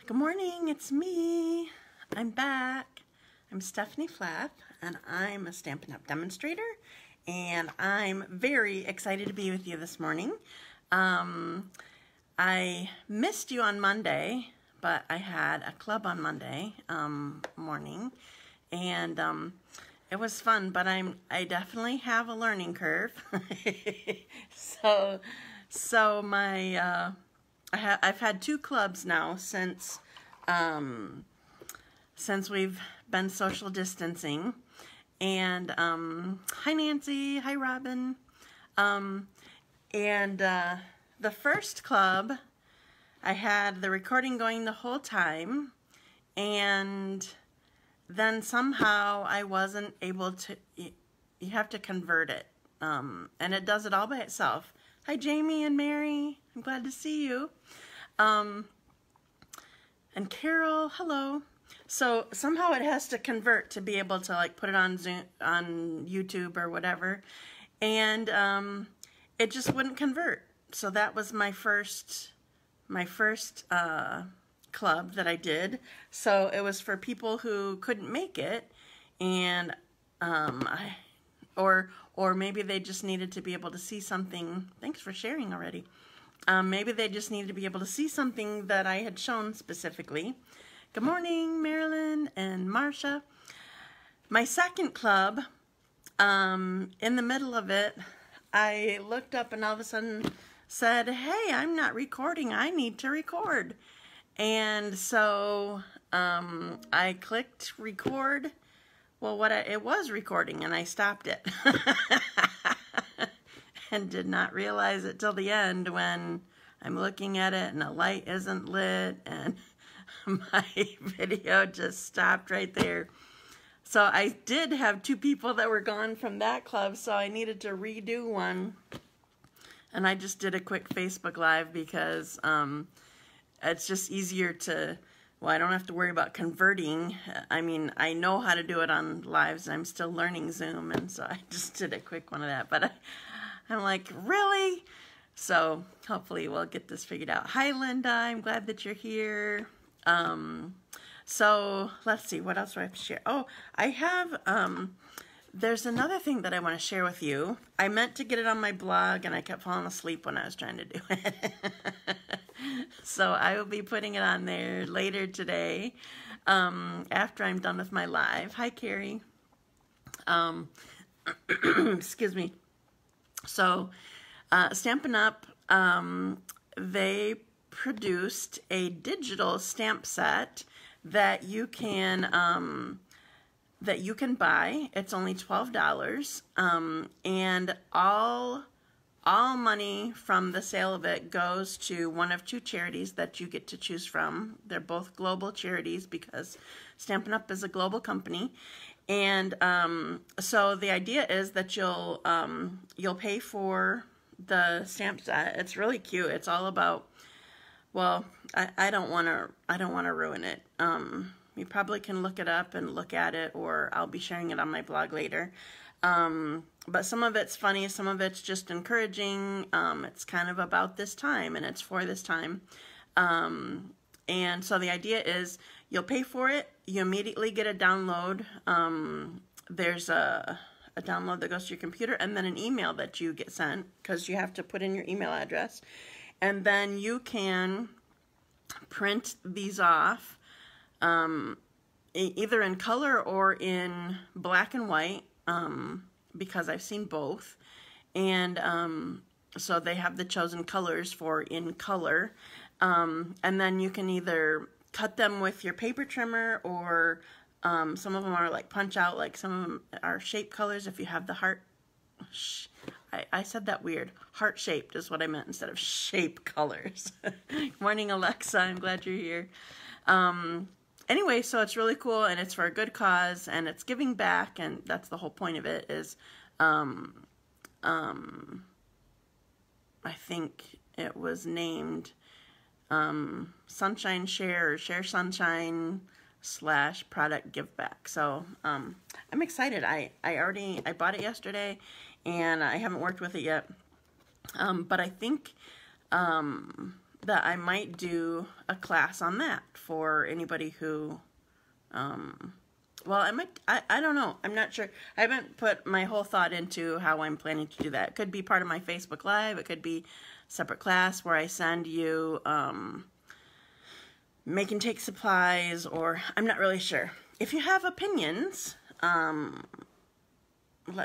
Good morning, it's me. I'm back. I'm Stephanie Flath, and I'm a Stampin' Up! Demonstrator, and I'm very excited to be with you this morning. I missed you on Monday, but I had a club on Monday morning, and it was fun, but I definitely have a learning curve. So my I've had two clubs now since we've been social distancing. And hi Nancy, hi Robin. The first club, I had the recording going the whole time, and then somehow I wasn't able to. You have to convert it, and it does it all by itself. Hi Jamie and Mary, I'm glad to see you. And Carol, hello. So somehow it has to convert to be able to like put it on Zoom, on YouTube or whatever, and it just wouldn't convert. So that was my first club that I did. So it was for people who couldn't make it, and or maybe they just needed to be able to see something. Thanks for sharing already. Maybe they just needed to be able to see something that I had shown specifically. Good morning, Marilyn and Marcia. My second club, in the middle of it, I looked up and all of a sudden said, hey, I'm not recording, I need to record. And so I clicked record. Well, it was recording, and I stopped it. And did not realize it till the end when I'm looking at it and the light isn't lit and my video just stopped right there. So I did have two people that were gone from that club, so I needed to redo one. And I just did a quick Facebook Live because it's just easier to, well, I don't have to worry about converting. I mean, I know how to do it on lives, and I'm still learning Zoom, and so I just did a quick one of that. But I'm like, really? So hopefully we'll get this figured out. Hi, Linda. I'm glad that you're here. So let's see, what else do I have to share? Oh, I have, there's another thing that I want to share with you. I meant to get it on my blog, and I kept falling asleep when I was trying to do it. So I will be putting it on there later today, after I'm done with my live. Hi, Carrie. Excuse me. So, Stampin' Up, they produced a digital stamp set that you can buy. It's only $12, and all money from the sale of it goes to one of two charities that you get to choose from. They're both global charities because Stampin' Up is a global company. And so the idea is that you'll pay for the stamp set. It's really cute. It's all about, well, I don't want to ruin it. You probably can look it up and look at it, or I'll be sharing it on my blog later. But some of it's funny, some of it's just encouraging. It's kind of about this time, and it's for this time. And so the idea is you'll pay for it, you immediately get a download. There's a download that goes to your computer, and then an email that you get sent, because you have to put in your email address. And then you can print these off, either in color or in black and white, because I've seen both. And so they have the chosen colors for in color. And then you can either cut them with your paper trimmer, or some of them are like punch out, like some of them are shape colors if you have the heart. I said that weird. Heart shaped is what I meant instead of shape colors. Morning, Alexa. I'm glad you're here. Anyway, so it's really cool, and it's for a good cause, and it's giving back, and that's the whole point of it. Is I think it was named Sunshine Share, or Share Sunshine / product give back. So I'm excited. I bought it yesterday, and I haven't worked with it yet, but I think that I might do a class on that for anybody who, well, I don't know. I'm not sure. I haven't put my whole thought into how I'm planning to do that. It could be part of my Facebook Live. It could be a separate class where I send you make and take supplies, or I'm not really sure. If you have opinions, let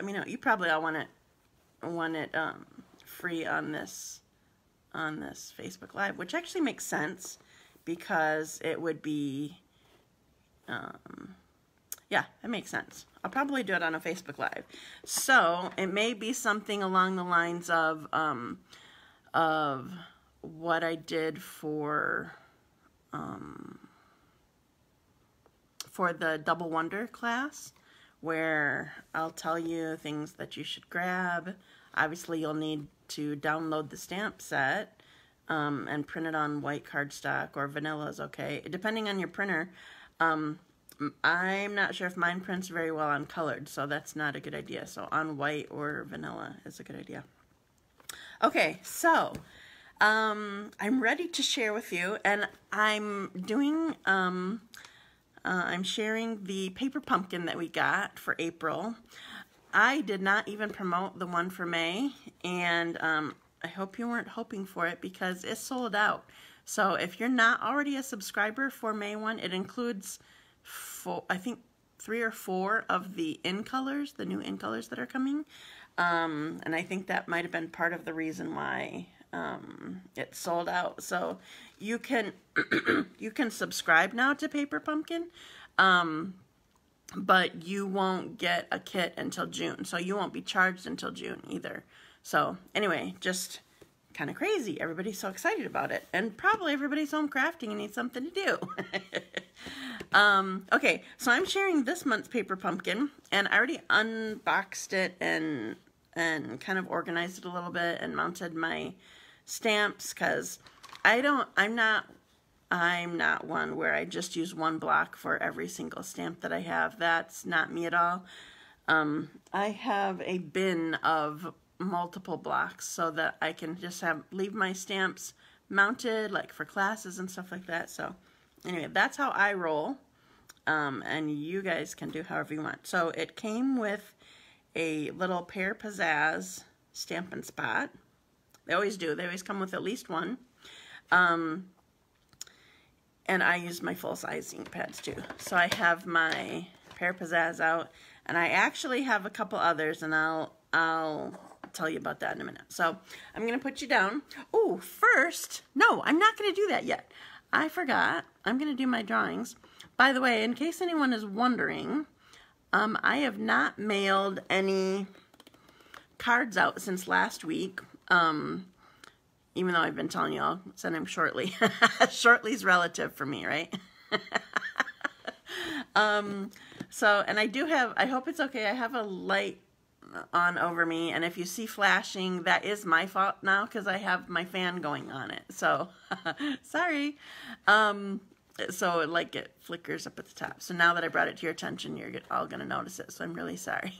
me know. You probably all want it free on this Facebook Live, which actually makes sense because it would be, yeah, it makes sense. I'll probably do it on a Facebook Live. So it may be something along the lines of what I did for the Double Wonder class, where I'll tell you things that you should grab. Obviously, you'll need to download the stamp set and print it on white cardstock, or vanilla is okay, depending on your printer. I'm not sure if mine prints very well on colored, so that's not a good idea. So on white or vanilla is a good idea. Okay, so I'm ready to share with you, and I'm doing, I'm sharing the paper pumpkin that we got for April. I did not even promote the one for May, and I hope you weren't hoping for it because it's sold out. So if you're not already a subscriber for May 1, it includes I think 3 or 4 of the in colors, the new in colors that are coming. And I think that might have been part of the reason why it sold out. So you can you can subscribe now to Paper Pumpkin, but you won't get a kit until June. So you won't be charged until June either. So anyway, just kind of crazy. Everybody's so excited about it, and probably everybody's home crafting and needs something to do. Okay, so I'm sharing this month's Paper Pumpkin, and I already unboxed it and kind of organized it a little bit and mounted my stamps, because I'm not one where I just use one block for every single stamp that I have. That's not me at all. I have a bin of multiple blocks so that I can just leave my stamps mounted, like for classes and stuff like that. So anyway, that's how I roll, and you guys can do however you want. So it came with a little Pear Pizzazz Stampin' Spot. They always do. They always come with at least one. And I use my full-size ink pads too. So I have my Pear Pizzazz out, and I actually have a couple others, and I'll tell you about that in a minute. So I'm going to put you down. Oh, first, no, I'm not going to do that yet. I forgot. I'm going to do my drawings. By the way, in case anyone is wondering, I have not mailed any cards out since last week, even though I've been telling you I'll send them shortly. Shortly's relative for me, right? So, and I do have, I hope it's okay, I have a light on over me, and if you see flashing, that is my fault now because I have my fan going on it. So, sorry. So like it flickers up at the top. So now that I brought it to your attention, you're all going to notice it. So I'm really sorry.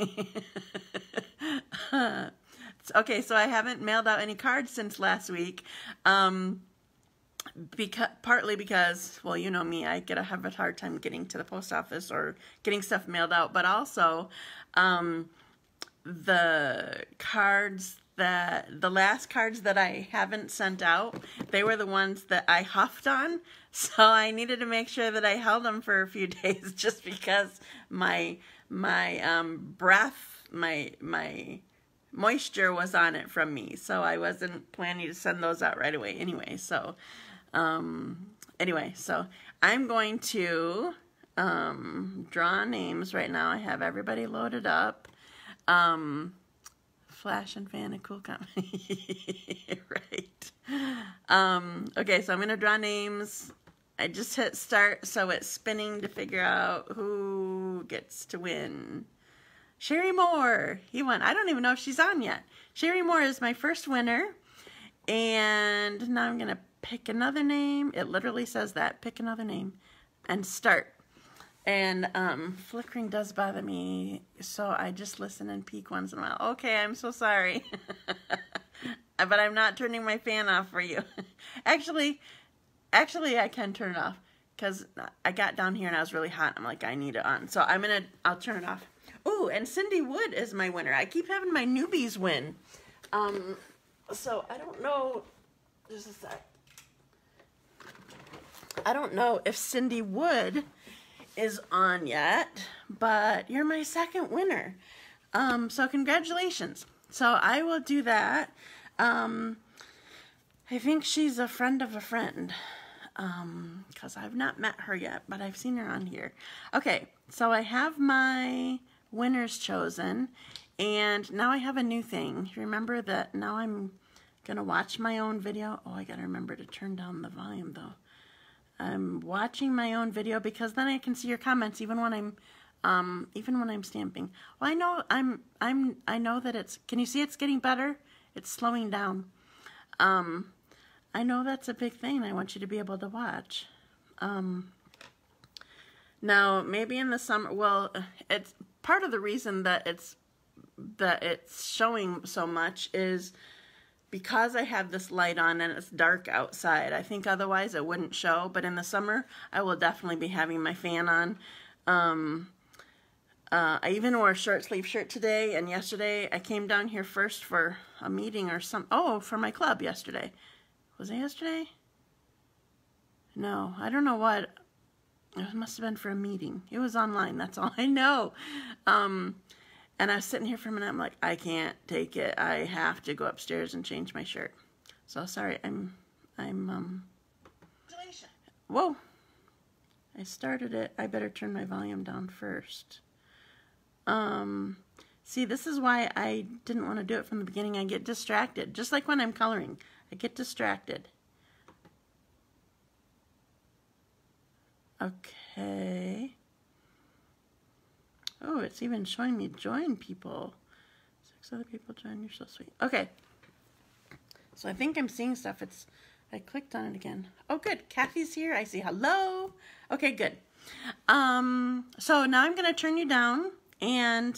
Okay, so I haven't mailed out any cards since last week. Partly because, well, you know me, I have a hard time getting to the post office or getting stuff mailed out, but also the last cards that I haven't sent out, they were the ones that I huffed on, so I needed to make sure that I held them for a few days just because my breath, my moisture was on it from me, so I wasn't planning to send those out right away anyway. So anyway, so I'm going to draw names right now. I have everybody loaded up. Flash and fan and cool company. Right. Okay, so I'm going to draw names. I just hit start, so it's spinning to figure out who gets to win. Sherry Moore, he won. I don't even know if she's on yet. Sherry Moore is my first winner. And now I'm going to pick another name. It literally says that. Pick another name. And start. And flickering does bother me, so I just listen and peek once in a while. Okay, I'm so sorry. but I'm not turning my fan off for you. Actually, I can turn it off because I got down here and I was really hot. I'm like, I need it on. So I'll turn it off. Ooh, and Cindy Wood is my winner. I keep having my newbies win. So I don't know, just a sec. I don't know if Cindy Wood is on yet, but you're my second winner. So congratulations. So I will do that. I think she's a friend of a friend, because I've not met her yet, but I've seen her on here. Okay, so I have my winners chosen, and now I have a new thing. Remember that now I'm going to watch my own video. Oh, I got to remember to turn down the volume, though. I'm watching my own video because then I can see your comments even when I'm stamping. Well, I know that it's, can you see it's getting better? It's slowing down. I know that's a big thing. I want you to be able to watch. Now, maybe in the summer, well, it's part of the reason that it's showing so much is because I have this light on and it's dark outside. I think otherwise it wouldn't show, but in the summer, I will definitely be having my fan on. I even wore a short sleeve shirt today, and yesterday I came down here first for a meeting or for my club yesterday. Was it yesterday? No, I don't know what. It must have been for a meeting. It was online, that's all I know. And I was sitting here for a minute, I'm like, I can't take it. I have to go upstairs and change my shirt. So sorry, whoa. I started it. I better turn my volume down first. See, this is why I didn't want to do it from the beginning. I get distracted, just like when I'm coloring. I get distracted. Okay. Oh, it's even showing me join people. 6 other people join. You're so sweet. Okay. So I think I'm seeing stuff. I clicked on it again. Oh, good. Kathy's here. I see hello. Okay, good. So now I'm going to turn you down and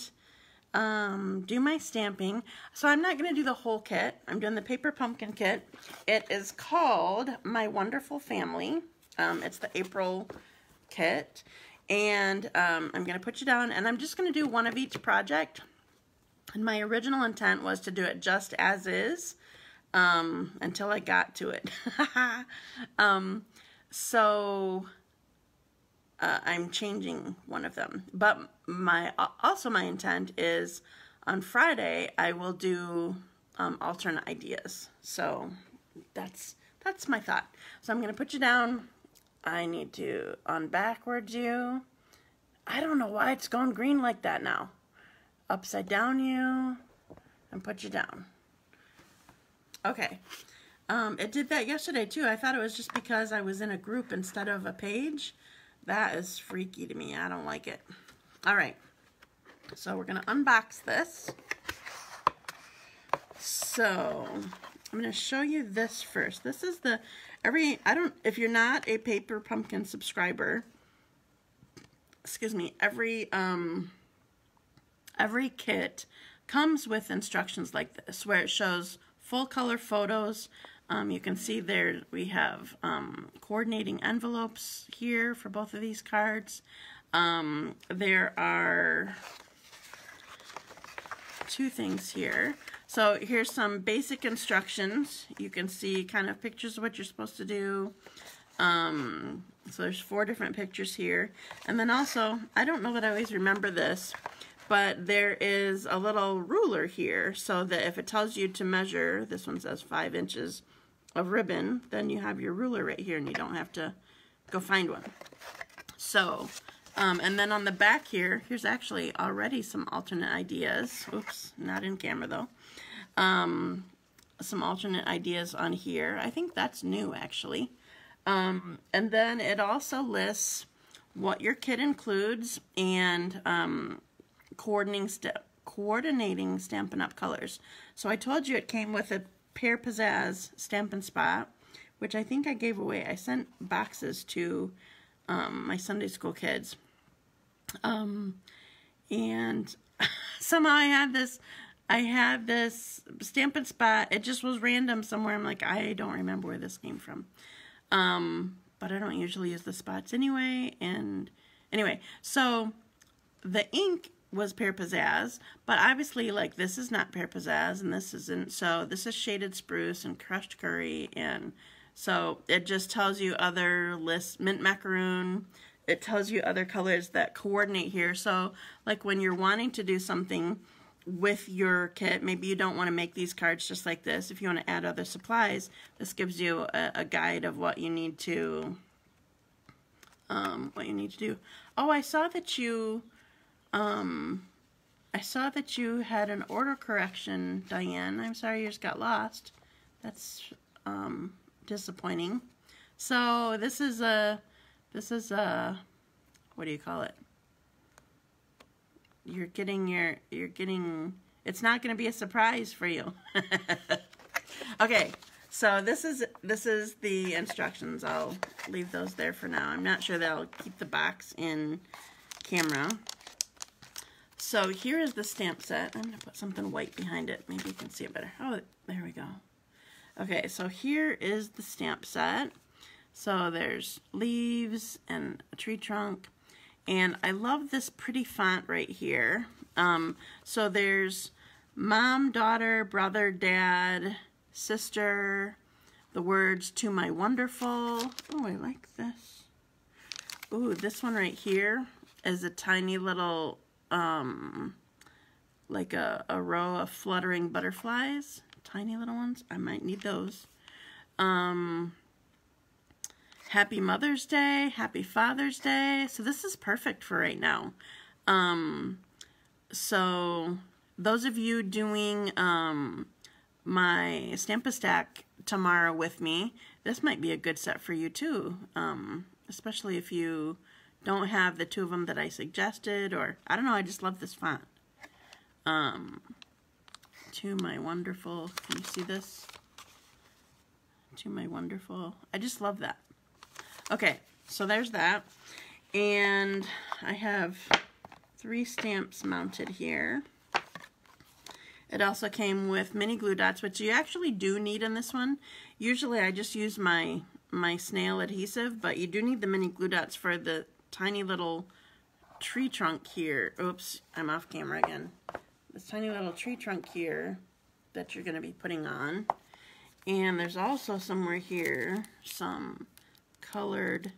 do my stamping. So I'm not going to do the whole kit. I'm doing the paper pumpkin kit. It is called My Wonderful Family. It's the April kit. And I'm going to put you down, and I'm just going to do one of each project. And my original intent was to do it just as is until I got to it. So I'm changing one of them. But also my intent is on Friday I will do alternate ideas. So that's my thought. So I'm going to put you down. I need to backwards you. I don't know why it's going green like that now. Upside down you and put you down. Okay. It did that yesterday too. I thought it was just because I was in a group instead of a page. That is freaky to me. I don't like it. All right. So we're going to unbox this. So I'm going to show you this first. This is the if you're not a Paper Pumpkin subscriber, excuse me, every kit comes with instructions like this where it shows full color photos. You can see there we have coordinating envelopes here for both of these cards. There are 2 things here. So here's some basic instructions. You can see kind of pictures of what you're supposed to do. So there's 4 different pictures here. And then also, I don't know that I always remember this, but there is a little ruler here so that if it tells you to measure, this one says 5 inches of ribbon, then you have your ruler right here and you don't have to go find one. So, and then on the back here, here's actually already some alternate ideas. Oops, not in camera though. Some alternate ideas on here. I think that's new actually. And then it also lists what your kit includes and coordinating Stampin' Up! Colors. So I told you it came with a Pear Pizzazz Stampin' Spot, which I think I gave away. I sent boxes to my Sunday school kids. And somehow I had this I had this Stampin' Spot. It just was random somewhere. I'm like, I don't remember where this came from. But I don't usually use the spots anyway. And anyway, so the ink was Pear Pizzazz, but obviously, like, this is not Pear Pizzazz, and this isn't. So this is Shaded Spruce and Crushed Curry, and so it just tells you other lists, mint macaroon. It tells you other colors that coordinate here. So, like, when you're wanting to do something with your kit, maybe you don't want to make these cards just like this. If you want to add other supplies, this gives you a guide of what you need to do. Oh, I saw that you had an order correction, Diane. I'm sorry yours got lost. That's disappointing. So this is a what do you call it? You're getting it's not going to be a surprise for you. Okay, so this is the instructions. I'll leave those there for now. I'm not sure that I'll keep the box in camera. So here is the stamp set. I'm going to put something white behind it. Maybe you can see it better. Oh, there we go. Okay, so here is the stamp set. So there's leaves and a tree trunk. And I love this pretty font right here. So there's mom, daughter, brother, dad, sister, the words to my wonderful. Oh, I like this. Ooh, this one right here is a tiny little, like a row of fluttering butterflies. Tiny little ones. I might need those. Happy Mother's Day, Happy Father's Day. So this is perfect for right now. So those of you doing my Stamp-A-Stack tomorrow with me, this might be a good set for you too. Especially if you don't have the two of them that I suggested, or I don't know, I just love this font. To my wonderful, can you see this? To my wonderful, I just love that. Okay, so there's that, and I have 3 stamps mounted here. It also came with mini glue dots, which you actually do need in this one. Usually I just use my snail adhesive, but you do need the mini glue dots for the tiny little tree trunk here. Oops, I'm off camera again. This tiny little tree trunk here that you're going to be putting on. And there's also somewhere here some colored,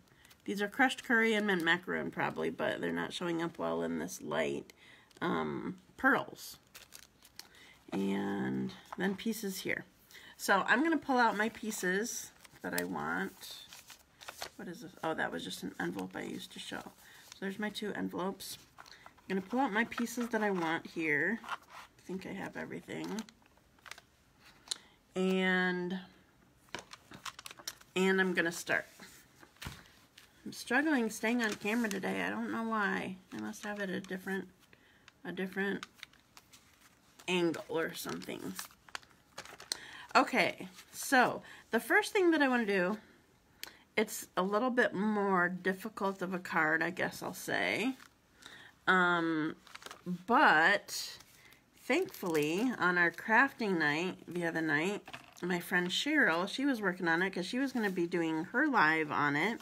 these are crushed curry and mint macaroon probably, but they're not showing up well in this light, pearls. And then pieces here. So I'm going to pull out my pieces that I want. What is this? Oh, that was just an envelope I used to show. So there's my 2 envelopes. I'm going to pull out my pieces that I want here. I think I have everything. And I'm going to start. I'm struggling staying on camera today. I don't know why. I must have it at a different angle or something. Okay, so the first thing that I want to do, it's a little bit more difficult of a card, I guess I'll say. But thankfully, on our crafting night the other night, my friend Cheryl, she was working on it because she was going to be doing her live on it.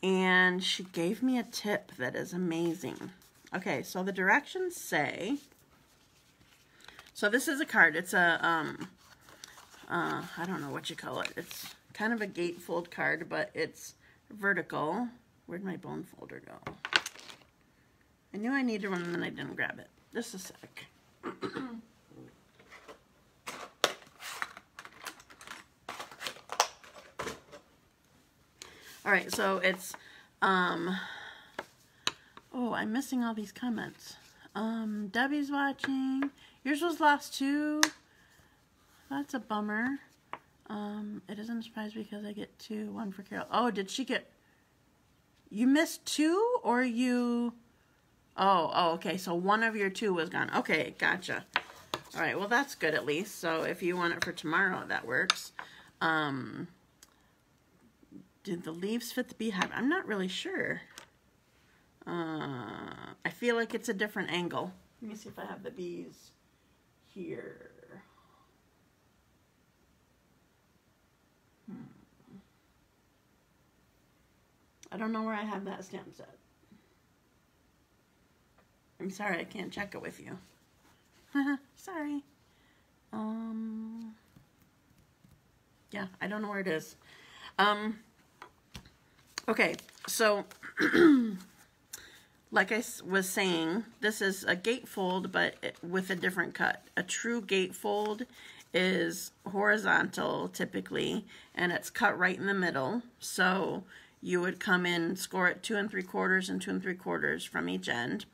And she gave me a tip that is amazing. Okay, so the directions say, so this is a card. It's a, I don't know what you call it. It's kind of a gatefold card, but it's vertical. Where'd my bone folder go? I knew I needed one and then I didn't grab it. Just a sec. All right, so it's, oh, I'm missing all these comments. Debbie's watching. Yours was lost too. That's a bummer. It isn't a surprise because I get 2, 1 for Carol. Oh, did she get, you missed 2 or you, oh, okay, so one of your 2 was gone. Okay, gotcha. All right, well, that's good at least. So if you want it for tomorrow, that works. Did the leaves fit the beehive? I'm not really sure. I feel like it's a different angle. Let me see if I have the bees here. I don't know where I have that stamp set. I'm sorry, I can't check it with you. Sorry. Yeah, I don't know where it is. Okay, so like I was saying, this is a gatefold, but with a different cut. A true gatefold is horizontal typically, and it's cut right in the middle. So you would come in, score it 2 3/4 and 2 3/4 from each end.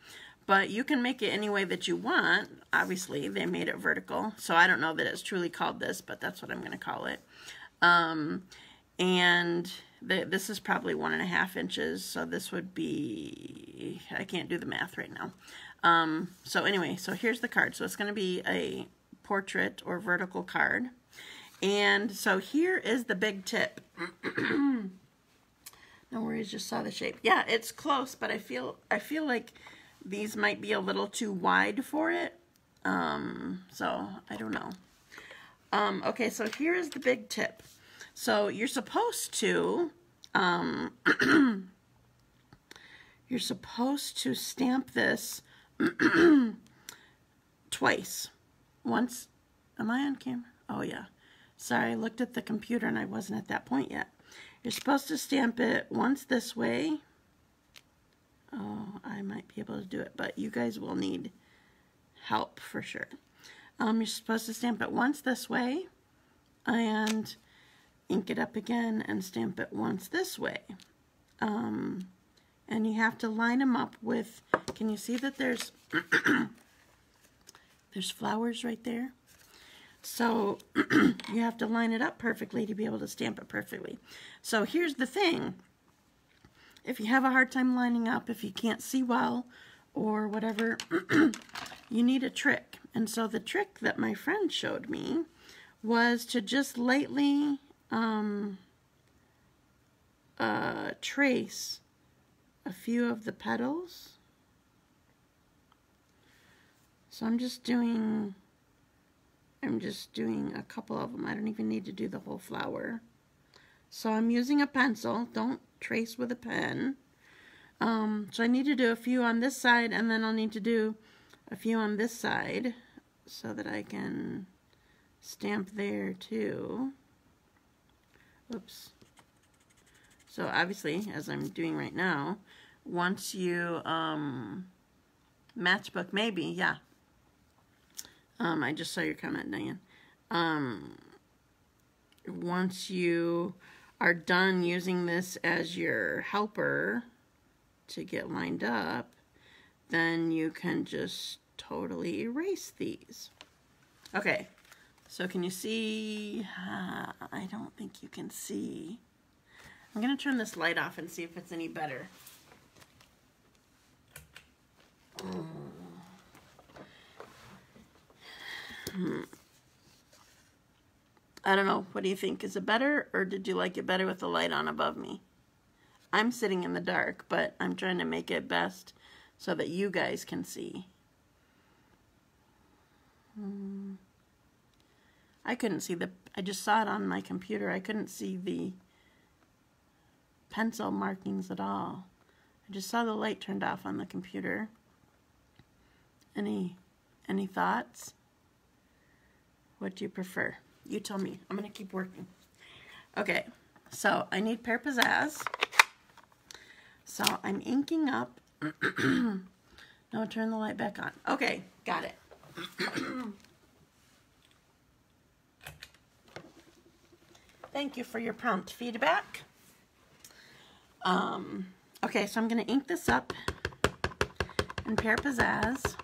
But you can make it any way that you want. Obviously, they made it vertical, so I don't know that it's truly called this, but that's what I'm going to call it. And this is probably 1.5 inches, so this would be, I can't do the math right now. So anyway, so here's the card. So it's going to be a portrait or vertical card. And so here is the big tip. No worries, just saw the shape. Yeah, it's close, but I feel like these might be a little too wide for it. So I don't know. Okay, so here is the big tip. So you're supposed to stamp this twice. Once, am I on camera? Oh yeah. Sorry, I looked at the computer and I wasn't at that point yet. You're supposed to stamp it once this way. Oh, I might be able to do it, but you guys will need help for sure. You're supposed to stamp it once this way and ink it up again and stamp it once this way. And you have to line them up with, can you see that there's there's flowers right there? So you have to line it up perfectly to be able to stamp it perfectly. So here's the thing. If you have a hard time lining up, if you can't see well or whatever, you need a trick. And so the trick that my friend showed me was to just lightly trace a few of the petals. So I'm just doing a couple of them. I don't even need to do the whole flower. So I'm using a pencil. Don't trace with a pen. So I need to do a few on this side, and then I'll need to do a few on this side so that I can stamp there too. Oops. So obviously, as I'm doing right now, once you matchbook, maybe, yeah. I just saw your comment, Diane. Once you are done using this as your helper to get lined up, then you can just totally erase these. Okay, so can you see? I don't think you can see. I'm going to turn this light off and see if it's any better. I don't know. What do you think? Is it better, or did you like it better with the light on above me? I'm sitting in the dark, but I'm trying to make it best so that you guys can see. I couldn't see I just saw it on my computer. I couldn't see the pencil markings at all. I just saw the light turned off on the computer. Any thoughts? What do you prefer? You tell me. I'm going to keep working. Okay, so I need Pear Pizzazz. So I'm inking up. No, turn the light back on. Okay, got it. Thank you for your prompt feedback. Okay, so I'm going to ink this up in Pear Pizzazz.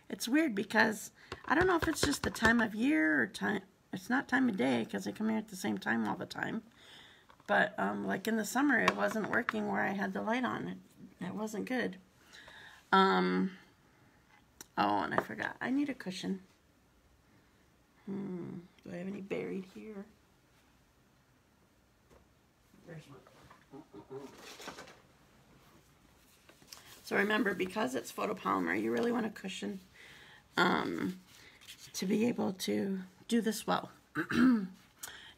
It's weird because I don't know if it's just the time of year or time. It's not time of day because I come here at the same time all the time. But like in the summer, it wasn't working where I had the light on. It wasn't good. Oh, and I forgot. I need a cushion. Do I have any buried here? There's one. So remember, because it's photopolymer, you really want a cushion to be able to do this well.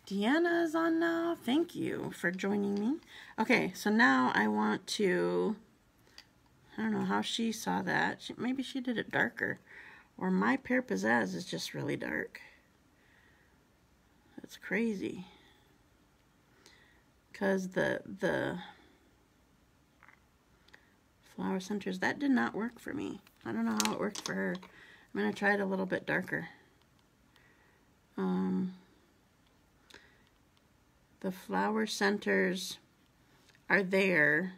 Deanna is on now. Thank you for joining me. Okay, so now I want to, I don't know how she saw that. Maybe she did it darker. Or my Pear Pizzazz is just really dark. That's crazy. Because the flower centers, that did not work for me. I don't know how it worked for her. I'm going to try it a little bit darker. The flower centers are there.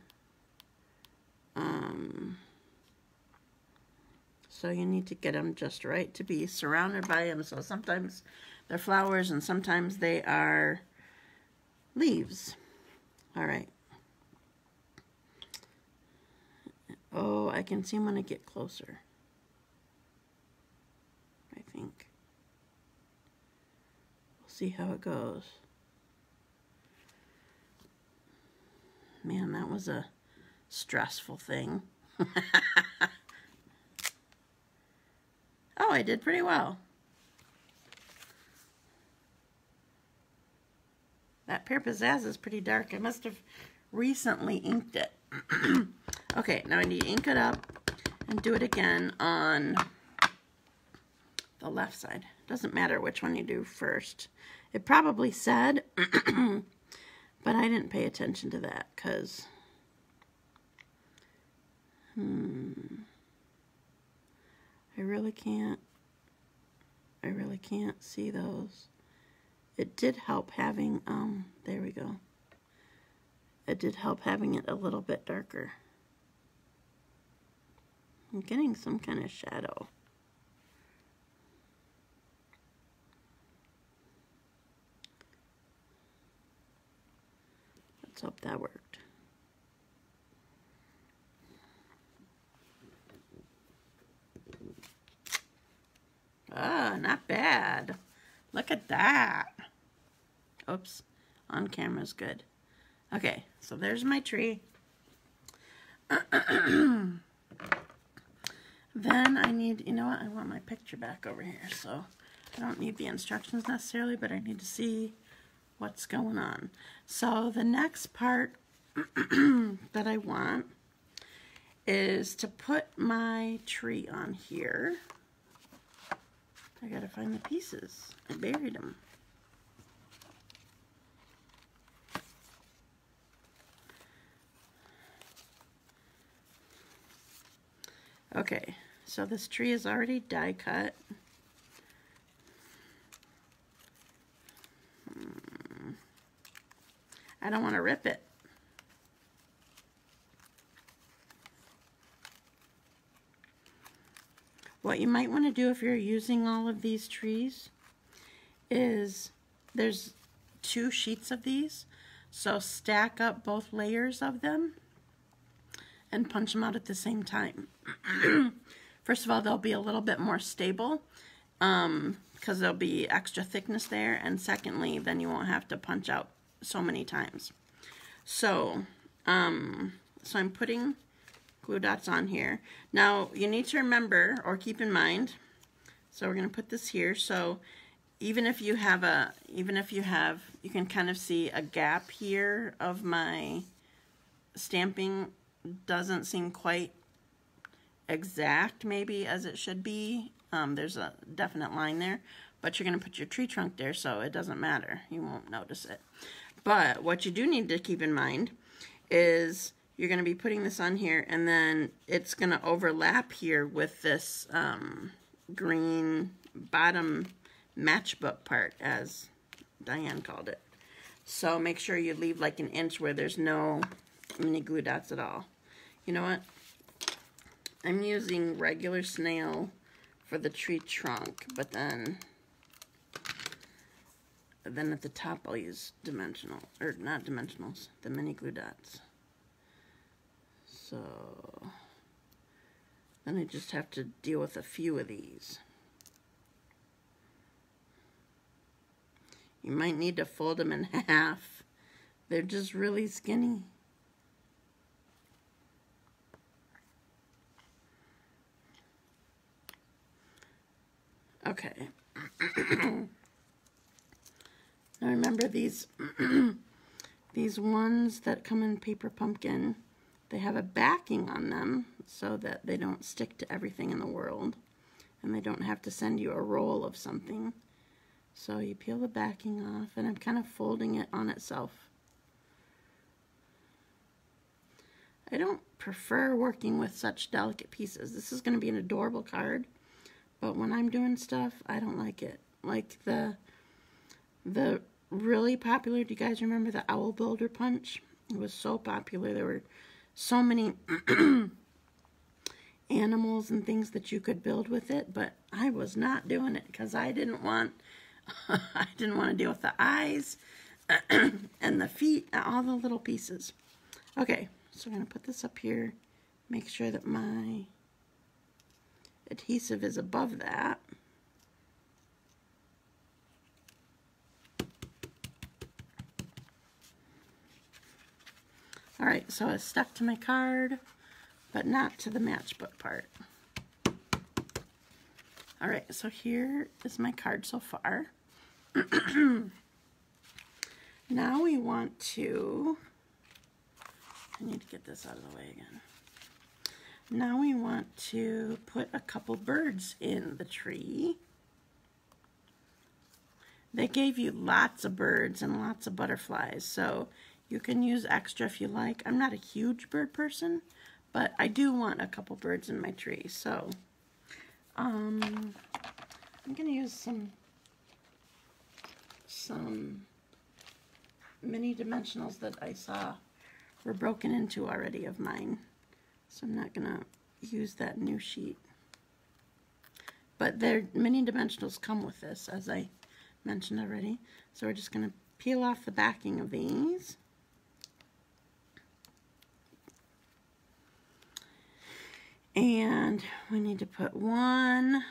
So you need to get them just right to be surrounded by them. So sometimes they're flowers and sometimes they are leaves. All right. Oh, I can see them when I get closer. I think. We'll see how it goes. Man, that was a stressful thing. Oh, I did pretty well. That Pear Pizzazz is pretty dark. I must have recently inked it. Okay, now I need to ink it up and do it again on the left side. Doesn't matter which one you do first. It probably said, but I didn't pay attention to that because I really can't see those. It did help having, there we go. It did help having it a little bit darker. I'm getting some kind of shadow. Let's hope that worked. Ah, not bad. Look at that. Oops, on camera's good. Okay, so there's my tree. Then I need, you know what, I want my picture back over here, so I don't need the instructions necessarily, but I need to see what's going on. So the next part that I want is to put my tree on here. I gotta find the pieces. I buried them. Okay, so this tree is already die cut. I don't want to rip it. What you might want to do if you're using all of these trees is there's 2 sheets of these, so stack up both layers of them and punch them out at the same time. First of all, they'll be a little bit more stable because there'll be extra thickness there, and secondly, then you won't have to punch out so many times. So, so I'm putting glue dots on here. Now, you need to remember or keep in mind, so we're going to put this here, so even if you have you can kind of see a gap here of my stamping doesn't seem quite exact maybe as it should be. There's a definite line there, but you're going to put your tree trunk there, so it doesn't matter. You won't notice it. But what you do need to keep in mind is you're going to be putting this on here, and then it's going to overlap here with this green bottom matchbook part, as Diane called it. So make sure you leave like an inch where there's no mini glue dots at all. You know what? I'm using regular snail for the tree trunk, but then at the top I'll use dimensional, or not dimensionals, the mini glue dots. So then I just have to deal with a few of these. You might need to fold them in half. They're just really skinny. Okay. Now remember these these ones that come in paper pumpkin, they have a backing on them so that they don't stick to everything in the world, and they don't have to send you a roll of something. So you peel the backing off, and I'm kind of folding it on itself. I don't prefer working with such delicate pieces. This is going to be an adorable card, but when I'm doing stuff, I don't like it. Like the really popular, do you guys remember the Owl Builder Punch? It was so popular. There were so many animals and things that you could build with it, but I was not doing it because I didn't want to deal with the eyes and the feet and all the little pieces. Okay, so I'm going to put this up here, make sure that my adhesive is above that. Alright, so it's stuck to my card, but not to the matchbook part. Alright, so here is my card so far. Now we want to, I need to get this out of the way again. Now we want to put a couple birds in the tree. They gave you lots of birds and lots of butterflies, so you can use extra if you like. I'm not a huge bird person, but I do want a couple birds in my tree. So I'm going to use some mini dimensionals that I saw were broken into already of mine. So I'm not going to use that new sheet. But their mini dimensionals come with this, as I mentioned already. So we're just going to peel off the backing of these. And we need to put one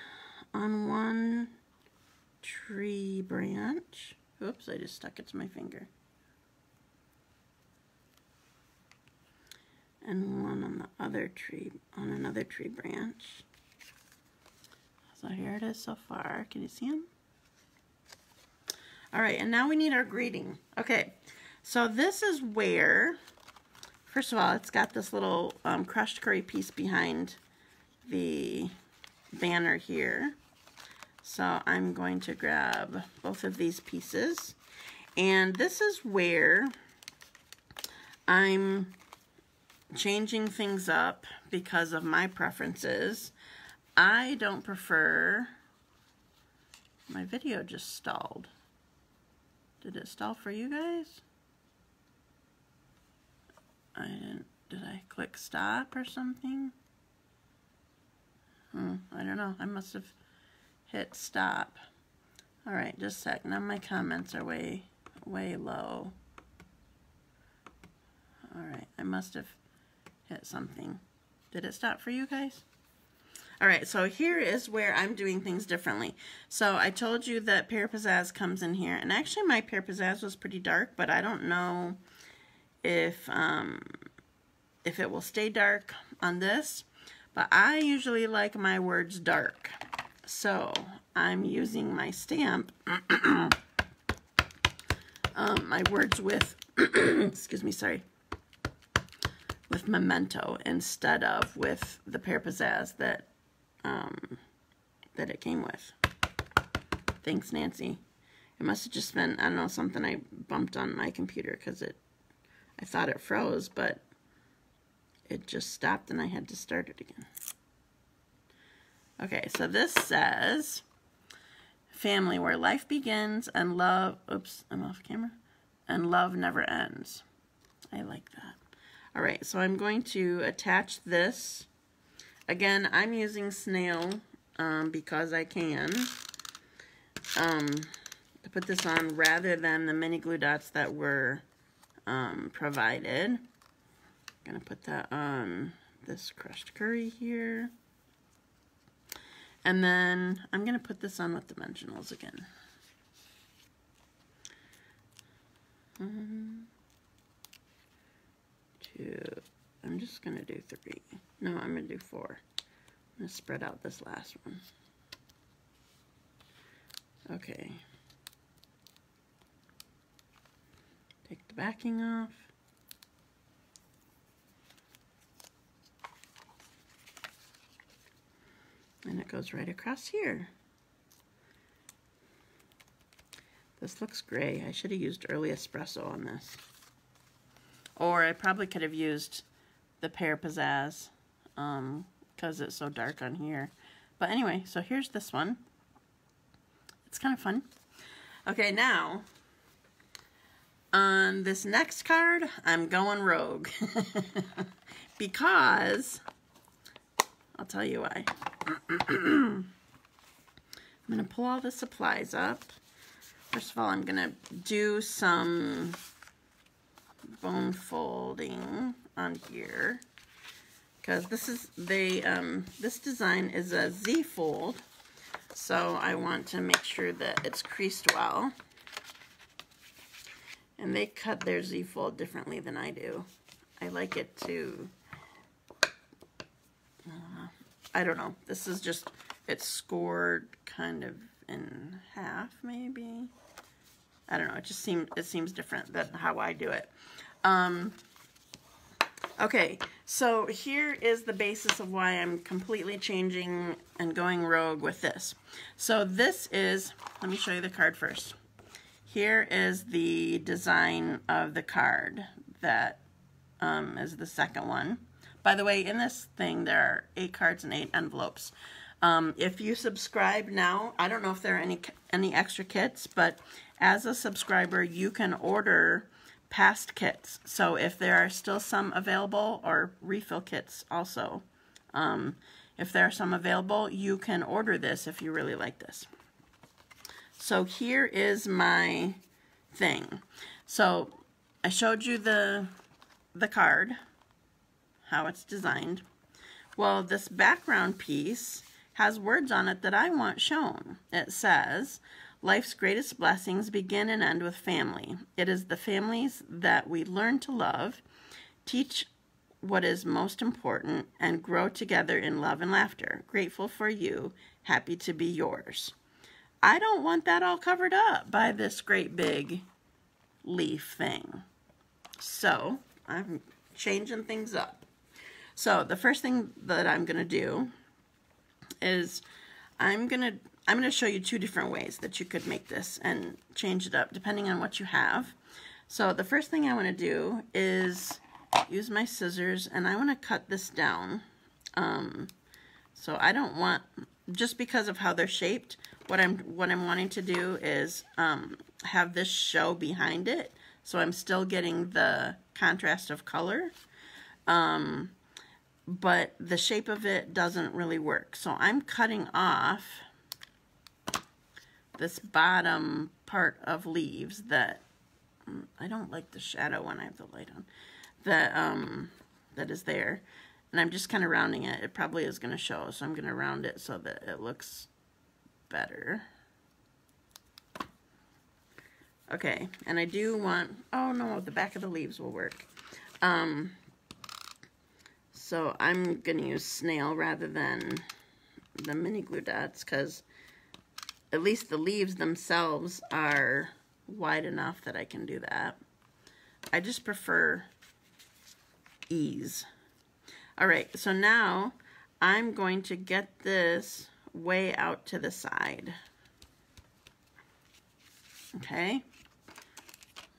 on one tree branch. Oops, I just stuck it to my finger. And one on the other tree, on another tree branch. So here it is so far. Can you see them? All right, and now we need our greeting. Okay, so this is where, first of all, it's got this little crushed curry piece behind the banner here. So I'm going to grab both of these pieces. And this is where I'm changing things up because of my preferences. I don't prefer, my video just stalled. Did it stall for you guys? I didn't, did I click stop or something? I don't know, I must have hit stop. All right, just a sec, now my comments are way low. All right, I must have hit something. Did it stop for you guys? All right, so here is where I'm doing things differently. So I told you that Pear Pizzazz comes in here, and actually my Pear Pizzazz was pretty dark, but I don't know if it will stay dark on this, but I usually like my words dark. So I'm using my stamp, my words with, excuse me, sorry, with Memento instead of with the Pear Pizzazz that it came with. Thanks, Nancy. It must have just been, I don't know, something I bumped on my computer because I thought it froze, but it just stopped and I had to start it again. Okay, so this says, family where life begins and love, oops, I'm off camera, and love never ends. I like that. All right, so I'm going to attach this. Again, I'm using snail because I can to put this on rather than the mini glue dots that were provided. I'm going to put that on this crushed curry here. And then I'm going to put this on with dimensionals again. I'm just going to do 3. No, I'm going to do 4. I'm going to spread out this last one. Okay. Take the backing off. And it goes right across here. This looks gray. I should have used early espresso on this. Or I probably could have used the Pear Pizzazz because it's so dark on here. But anyway, so here's this one. It's kind of fun. Okay, now on this next card, I'm going rogue. Because, I'll tell you why. I'm going to pull all the supplies up. First of all, I'm going to do some bone folding on here. Because this is, this design is a Z fold. So I want to make sure that it's creased well. And they cut their Z fold differently than I do. I like it to, I don't know. This is just, it's scored kind of in half maybe. I don't know. It just seems different than how I do it. Okay, so here is the basis of why I'm completely changing and going rogue with this. So this is, let me show you the card first. Here is the design of the card that is the second one. By the way, in this thing, there are 8 cards and 8 envelopes. If you subscribe now, I don't know if there are any extra kits, but as a subscriber, you can order past kits. So if there are still some available, or refill kits also, if there are some available, you can order this if you really like this. So here is my thing. So I showed you the card, how it's designed. Well, this background piece has words on it that I want shown. It says, life's greatest blessings begin and end with family. It is the families that we learn to love, teach what is most important, and grow together in love and laughter. Grateful for you, happy to be yours. I don't want that all covered up by this great big leaf thing. So I'm changing things up. So the first thing that I'm going to do is I'm going to show you 2 different ways that you could make this and change it up depending on what you have. So the first thing I want to do is use my scissors, and I want to cut this down. So I don't want, just because of how they're shaped, what I'm wanting to do is have this show behind it, so I'm still getting the contrast of color. But the shape of it doesn't really work. So I'm cutting off this bottom part of leaves that, I don't like the shadow when I have the light on, that is there. And I'm just kind of rounding it. It probably is going to show, so I'm going to round it so that it looks better. Okay, and I do want, oh no, the back of the leaves will work. So I'm going to use snail rather than the mini glue dots, because at least the leaves themselves are wide enough that I can do that. I just prefer ease. All right, so now I'm going to get this way out to the side. Okay.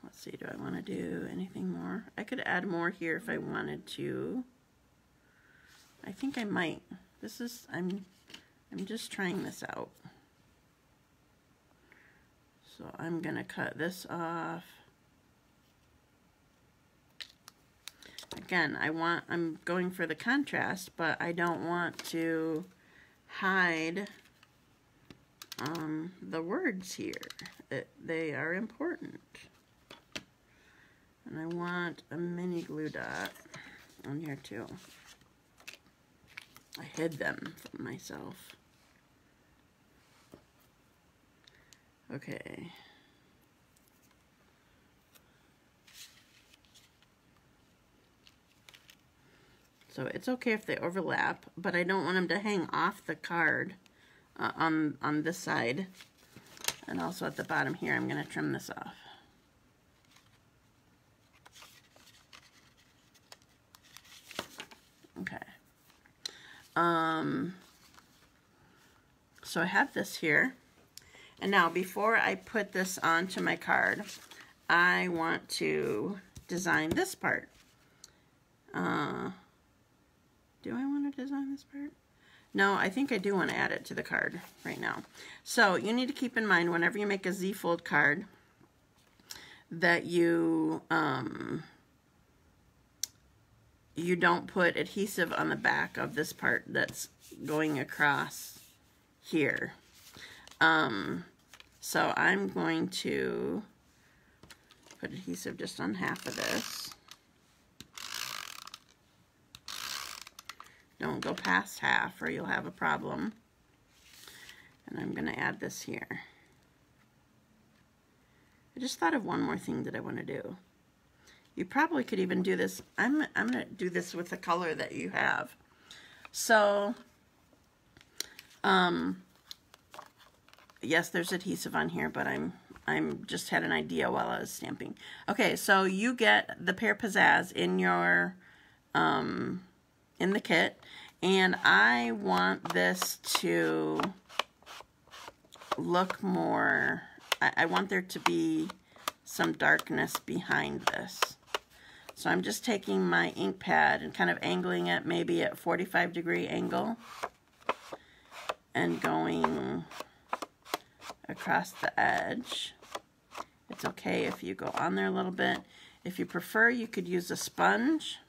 Let's see, do I want to do anything more? I could add more here if I wanted to. I think I might. This is, I'm just trying this out. So I'm gonna cut this off. Again, I'm going for the contrast, but I don't want to hide the words here. They are important. And I want a mini glue dot on here too. I hid them from myself. Okay. So it's okay if they overlap, but I don't want them to hang off the card on this side. And also at the bottom here, I'm going to trim this off. Okay. So I have this here. And now before I put this onto my card, I want to design this part. Do I want to design this part? No, I think I do want to add it to the card right now. So you need to keep in mind whenever you make a Z-fold card that you don't put adhesive on the back of this part that's going across here. So I'm going to put adhesive just on half of this. Don't go past half or you'll have a problem. And I'm going to add this here. I just thought of one more thing that I want to do. You probably could even do this. I'm going to do this with the color that you have. So, yes, there's adhesive on here, but I'm just had an idea while I was stamping. Okay, so you get the Pear Pizzazz in your in the kit, and I want this to look more, I want there to be some darkness behind this. So I'm just taking my ink pad and kind of angling it maybe at 45-degree angle and going across the edge. It's okay if you go on there a little bit. If you prefer, you could use a sponge.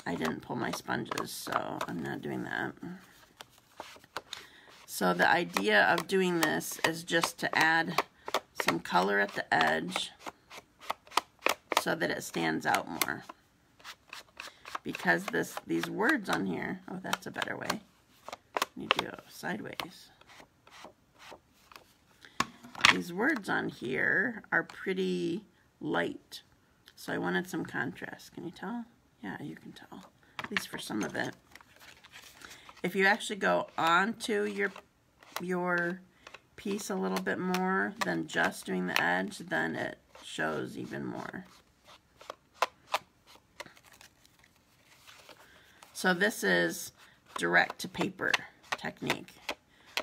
I didn't pull my sponges, so I'm not doing that. So the idea of doing this is just to add some color at the edge so that it stands out more. Because these words on here, oh, that's a better way. I need to go sideways. These words on here are pretty light, so I wanted some contrast. Can you tell? Yeah, you can tell, at least for some of it. If you actually go onto your piece a little bit more than just doing the edge, then it shows even more. So this is direct to paper technique.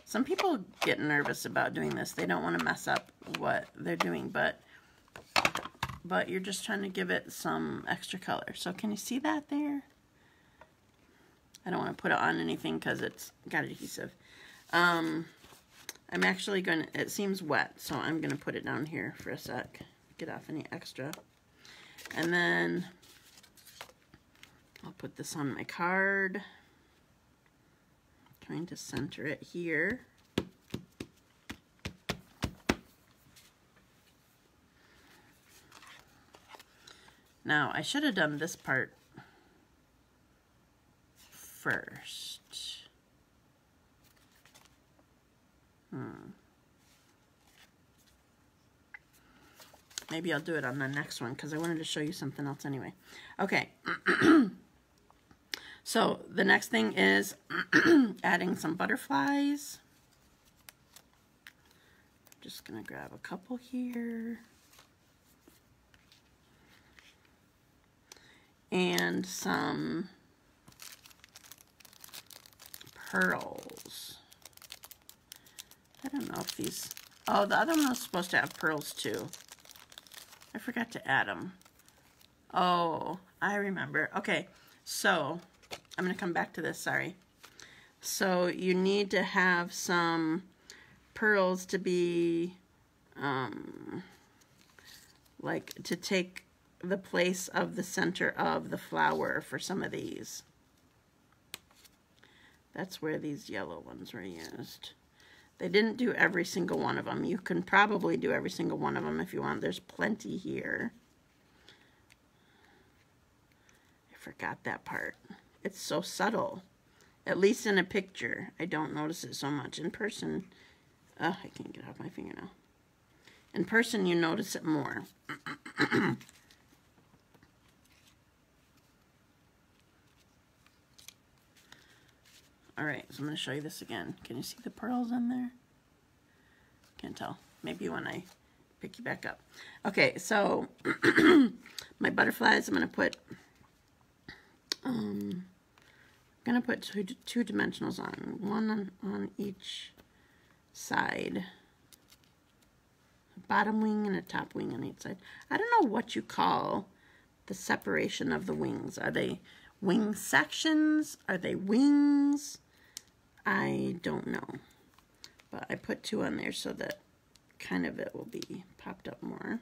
Some people get nervous about doing this. They don't want to mess up what they're doing, but you're just trying to give it some extra color. So can you see that there? I don't want to put it on anything because it's got adhesive. I'm actually going to, it seems wet, so I'm going to put it down here for a sec. Get off any extra. And then I'll put this on my card. Trying to center it here. Now, I should have done this part first. Maybe I'll do it on the next one because I wanted to show you something else anyway. Okay. So the next thing is adding some butterflies. Just gonna grab a couple here. And some pearls. I don't know if these, oh, the other one was supposed to have pearls too. I forgot to add them. Oh, I remember. Okay, so I'm going to come back to this, sorry. So you need to have some pearls to be, like, to take the place of the center of the flower for some of these. That's where these yellow ones were used. They didn't do every single one of them. You can probably do every single one of them if you want. There's plenty here. I forgot that part. It's so subtle. At least in a picture, I don't notice it so much. In person, I can't get off my finger now. In person, you notice it more. All right, so I'm going to show you this again. Can you see the pearls in there? Can't tell. Maybe when I pick you back up. Okay, so my butterflies, I'm gonna put two dimensionals on, one on each side. A bottom wing and a top wing on each side. I don't know what you call the separation of the wings. Are they wing sections? Are they wings? I don't know. But I put two on there so that kind of it will be popped up more.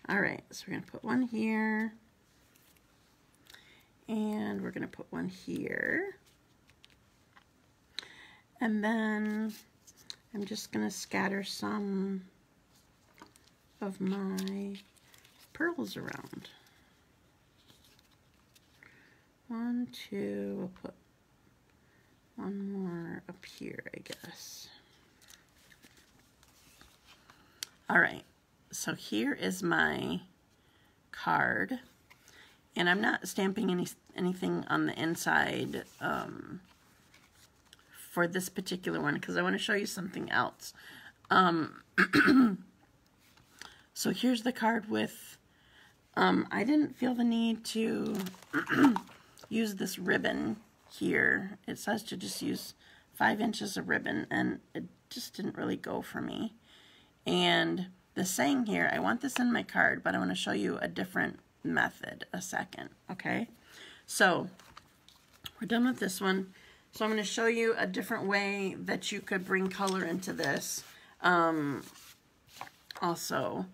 All right, so we're gonna put one here. And we're gonna put one here. And then I'm just gonna scatter some of my pearls around. 1, 2, we'll put one more up here, I guess. All right, so here is my card. And I'm not stamping anything on the inside for this particular one because I want to show you something else. So here's the card with, I didn't feel the need to use this ribbon here. It says to just use 5 inches of ribbon, and it just didn't really go for me. And the saying here, I want this in my card, but I want to show you a different method a second, okay? So we're done with this one. So I'm going to show you a different way that you could bring color into this. Also,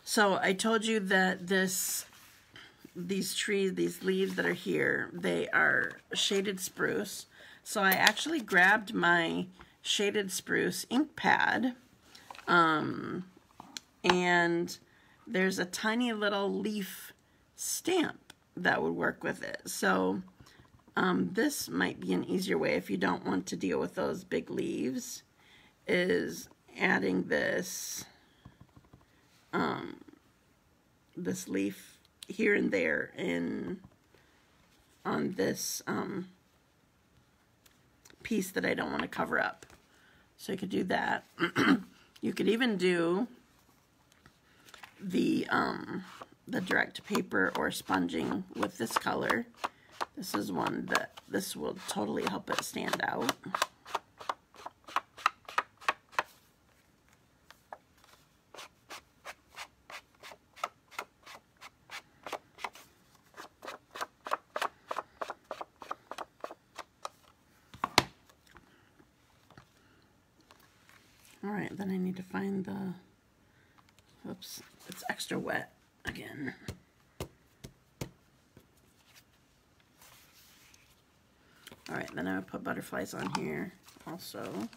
so I told you that these trees, these leaves that are here, they are shaded spruce. So I actually grabbed my shaded spruce ink pad, and there's a tiny little leaf stamp that would work with it. So this might be an easier way if you don't want to deal with those big leaves, is adding this this leaf here and there on this piece that I don't want to cover up. So you could do that. You could even do the direct paper or sponging with this color. This is one that this will totally help it stand out. All right, then I need to find the, oops, it's extra wet again. All right, then I would put butterflies on here also.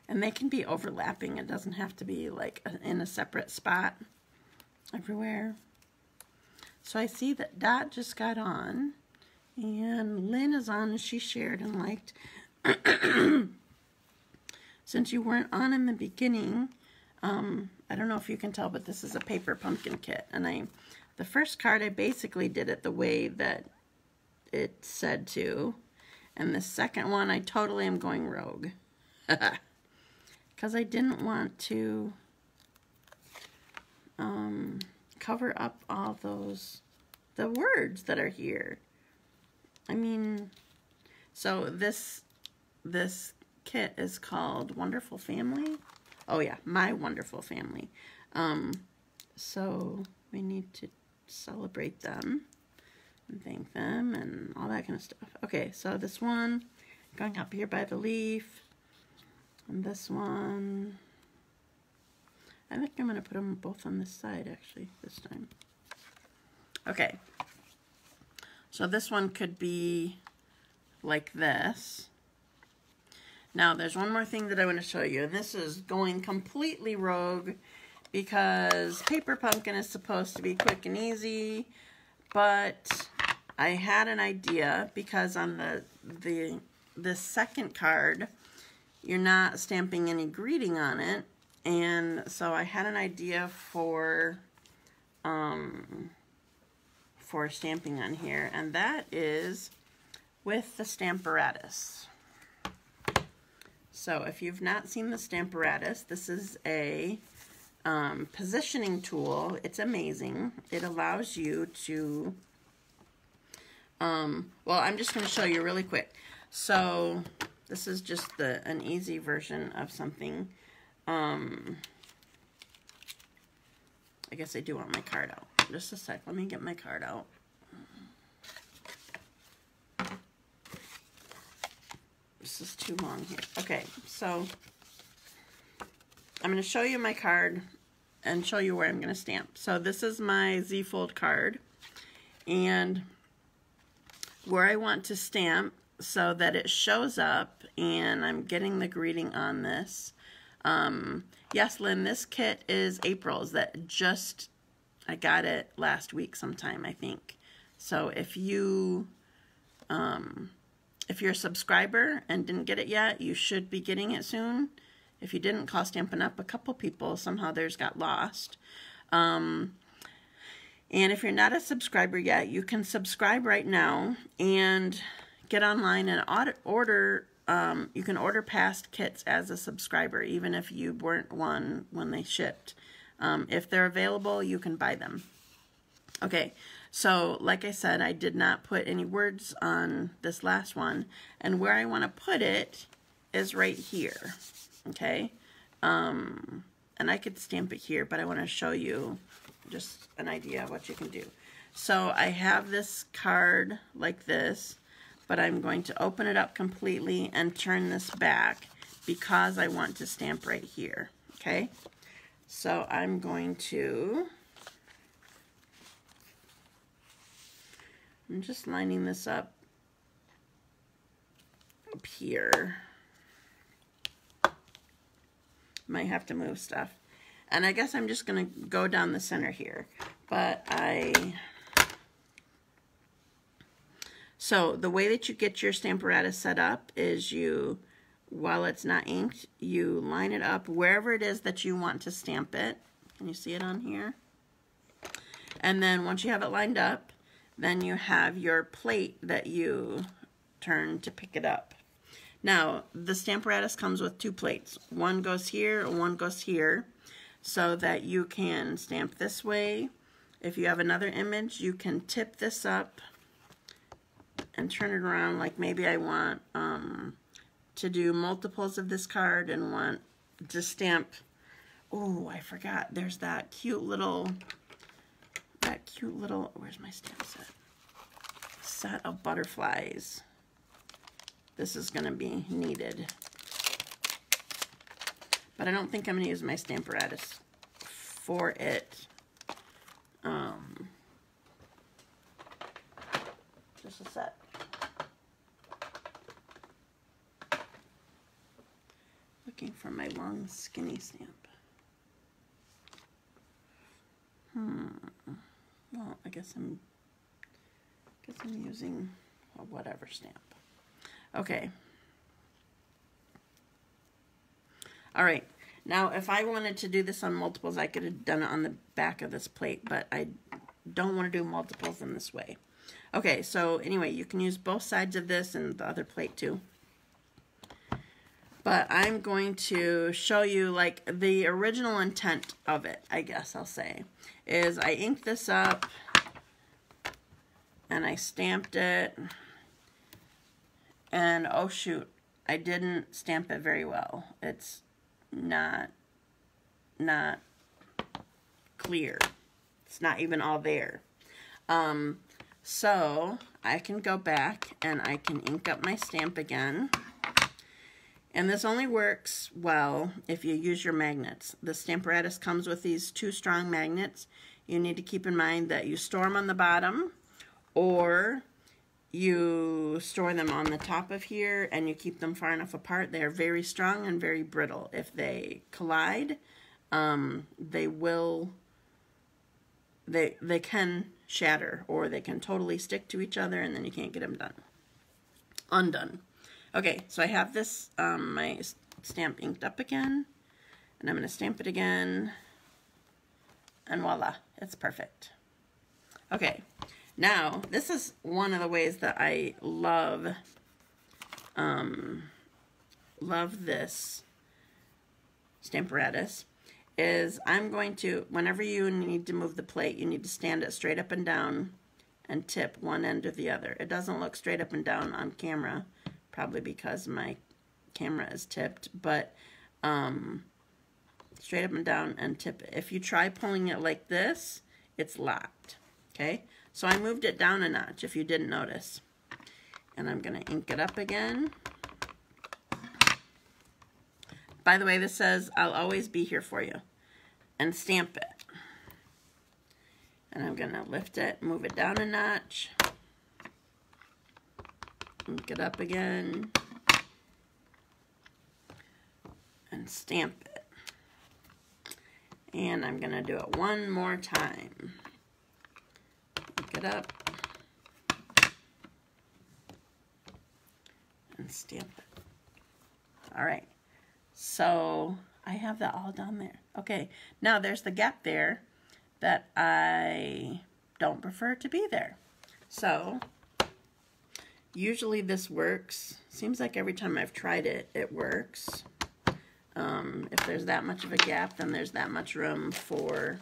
And they can be overlapping. It doesn't have to be like in a separate spot everywhere. So I see that Dot just got on, and Lynn is on, and she shared and liked. Since you weren't on in the beginning, I don't know if you can tell, but this is a paper pumpkin kit. And the first card, I basically did it the way that it said to. And the second one, I totally am going rogue. Because I didn't want to cover up all the words that are here. I mean, so this kit is called Wonderful Family. Oh yeah, My Wonderful Family. So we need to celebrate them and thank them and all that kind of stuff. Okay, so this one going up here by the leaf, and this one, I think I'm going to put them both on this side actually this time. Okay, so this one could be like this. Now, there's one more thing that I want to show you, and this is going completely rogue because Paper Pumpkin is supposed to be quick and easy, but I had an idea because on the second card, you're not stamping any greeting on it, and so I had an idea for stamping on here, and that is with the Stamparatus. So if you've not seen the Stamparatus, this is a positioning tool. It's amazing. It allows you to, well, I'm just going to show you really quick. So this is just an easy version of something. I guess I do want my card out. Just a sec. Let me get my card out. This is too long here. Okay, so I'm going to show you my card and show you where I'm going to stamp. So this is my Z-fold card, and where I want to stamp so that it shows up, and I'm getting the greeting on this. Yes, Lynn, this kit is April's. That just, I got it last week sometime, I think. So if you're a subscriber and didn't get it yet, you should be getting it soon. If you didn't, call Stampin' Up. A couple people, somehow theirs got lost. And if you're not a subscriber yet, you can subscribe right now and get online and order. You can order past kits as a subscriber, even if you weren't one when they shipped. If they're available, you can buy them. Okay, so like I said, I did not put any words on this last one, and where I want to put it is right here. Okay, and I could stamp it here, but I want to show you just an idea of what you can do. So I have this card like this, but I'm going to open it up completely and turn this back because I want to stamp right here. Okay, so I'm just lining this up here. Might have to move stuff. And I guess I'm just going to go down the center here. But so the way that you get your Stamparatus set up is while it's not inked, you line it up wherever it is that you want to stamp it. Can you see it on here? And then once you have it lined up, then you have your plate that you turn to pick it up. Now, the Stamparatus comes with two plates. One goes here, one goes here, so that you can stamp this way. If you have another image, you can tip this up and turn it around. Like maybe I want to do multiples of this card and want to stamp, oh, I forgot, there's that cute little, where's my stamp set? Set of butterflies. This is going to be needed. But I don't think I'm going to use my Stamparatus for it. Just a sec. Looking for my long, skinny stamp. Well, I guess I'm using a whatever stamp. Okay. All right. Now, if I wanted to do this on multiples, I could have done it on the back of this plate, but I don't want to do multiples in this way. Okay, so anyway, you can use both sides of this and the other plate too. But I'm going to show you like the original intent of it, I guess I'll say, is I inked this up and I stamped it, and oh shoot, I didn't stamp it very well. It's not clear. It's not even all there. So I can go back and I can ink up my stamp again. And this only works well if you use your magnets. The Stamparatus comes with these two strong magnets. You need to keep in mind that you store them on the bottom, or you store them on the top of here and you keep them far enough apart. They are very strong and very brittle. If they collide, they can shatter, or they can totally stick to each other and then you can't get them undone. Okay, so I have this, my stamp inked up again, and I'm going to stamp it again, and voila, it's perfect. Okay, Now, this is one of the ways that I love this Stamparatus, is I'm going to, whenever you need to move the plate, you need to stand it straight up and down and tip one end or the other. It doesn't look straight up and down on camera, probably because my camera is tipped, but straight up and down and tip it. If you try pulling it like this, it's locked, okay? So I moved it down a notch, if you didn't notice. And I'm gonna ink it up again. By the way, this says, I'll always be here for you. And stamp it. And I'm gonna lift it, move it down a notch. Ink it up again. And stamp it. And I'm gonna do it one more time. Ink it up. And stamp it. All right. So I have that all down there. Okay, now there's the gap there that I don't prefer to be there. So usually this works. Seems like every time I've tried it, it works. If there's that much of a gap, then there's that much room for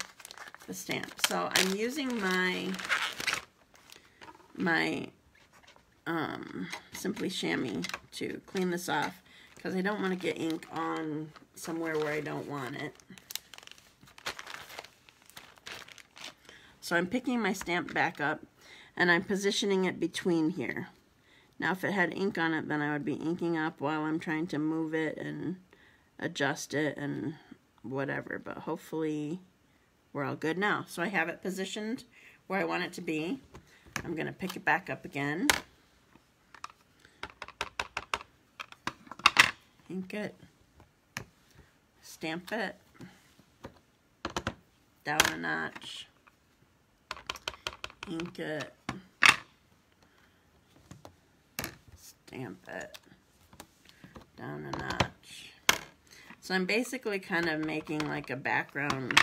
the stamp. So I'm using my Simply Chamois to clean this off, because I don't want to get ink on somewhere where I don't want it. So I'm picking my stamp back up and I'm positioning it between here. Now if it had ink on it, then I would be inking up while I'm trying to move it and adjust it and whatever, but hopefully we're all good now. So I have it positioned where I want it to be. I'm going to pick it back up again. Ink it, stamp it, down a notch, ink it, stamp it, down a notch. So I'm basically kind of making like a background